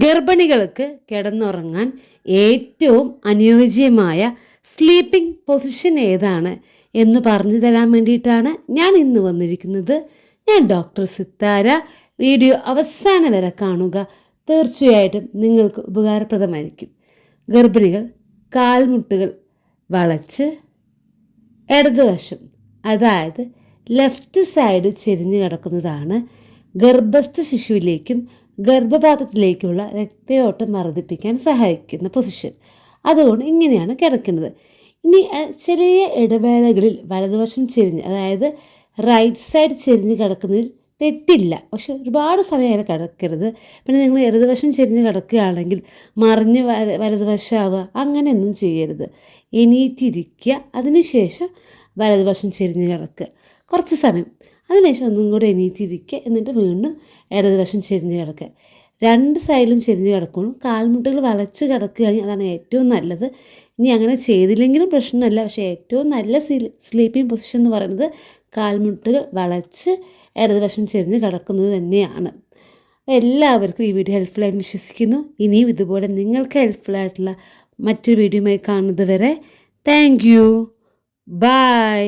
ഗർഭിണികൾക്ക് കിടന്നുറങ്ങാൻ ഏറ്റവും അനുയോജ്യമായ സ്ലീപ്പിംഗ് പൊസിഷൻ ഏതാണ് എന്ന് പറഞ്ഞു തരാൻ വേണ്ടിയിട്ടാണ് ഞാൻ ഇന്ന് വന്നിരിക്കുന്നത്. ഞാൻ ഡോക്ടർ സിത്താര. വീഡിയോ അവസാനം വരെ കാണുക, തീർച്ചയായിട്ടും നിങ്ങൾക്ക് ഉപകാരപ്രദമായിരിക്കും. ഗർഭിണികൾ കാൽമുട്ടുകൾ വളച്ച് ഇടതുവശം, അതായത് ലെഫ്റ്റ് സൈഡ് ചെരിഞ്ഞു കിടക്കുന്നതാണ് ഗർഭസ്ഥ ശിശുവിലേക്കും ഗർഭപാത്രത്തിലേക്കുള്ള രക്തയോട്ടം വർദ്ധിപ്പിക്കാൻ സഹായിക്കുന്ന പൊസിഷൻ. അതുകൊണ്ട് ഇങ്ങനെയാണ് കിടക്കുന്നത്. ഇനി ചെറിയ ഇടവേളകളിൽ വലതുവശം ചെരിഞ്ഞ്, അതായത് റൈറ്റ് സൈഡ് ചെരിഞ്ഞ് കിടക്കുന്നതിൽ തെറ്റില്ല. പക്ഷെ ഒരുപാട് സമയം അങ്ങനെ കിടക്കരുത്. പിന്നെ നിങ്ങൾ ഇടതുവശം ചെരിഞ്ഞ് കിടക്കുകയാണെങ്കിൽ മറിഞ്ഞ് വലതുവശമാവുക, അങ്ങനെയൊന്നും ചെയ്യരുത്. എണീറ്റിരിക്കുക, അതിനുശേഷം വലതുവശം ചെരിഞ്ഞ് കിടക്കുക കുറച്ച് സമയം. അതിനുശേഷം ഒന്നും കൂടെ എണീറ്റിരിക്കുക, എന്നിട്ട് വീണ്ടും ഇടതുവശം ചെരിഞ്ഞ് കിടക്കുക. രണ്ട് സൈഡിലും ചെരിഞ്ഞ് കിടക്കണം. കാൽമുട്ടുകൾ വളച്ച് കിടക്കുകയാണെങ്കിൽ അതാണ് ഏറ്റവും നല്ലത്. ഇനി അങ്ങനെ ചെയ്തില്ലെങ്കിലും പ്രശ്നമല്ല, പക്ഷേ ഏറ്റവും നല്ല സ്ലീപ്പിംഗ് പൊസിഷൻ എന്ന് പറയുന്നത് കാൽമുട്ടുകൾ വളച്ച് ഇടതുവശം ചെരിഞ്ഞ് കിടക്കുന്നത് തന്നെയാണ്. എല്ലാവർക്കും ഈ വീഡിയോ ഹെൽപ്ഫുള്ളായി വിശ്വസിക്കുന്നു. ഇനിയും ഇതുപോലെ നിങ്ങൾക്ക് ഹെൽപ്ഫുള്ളായിട്ടുള്ള മറ്റൊരു വീഡിയോയുമായി കാണുന്നത് വരെ താങ്ക് യു. ബൈ.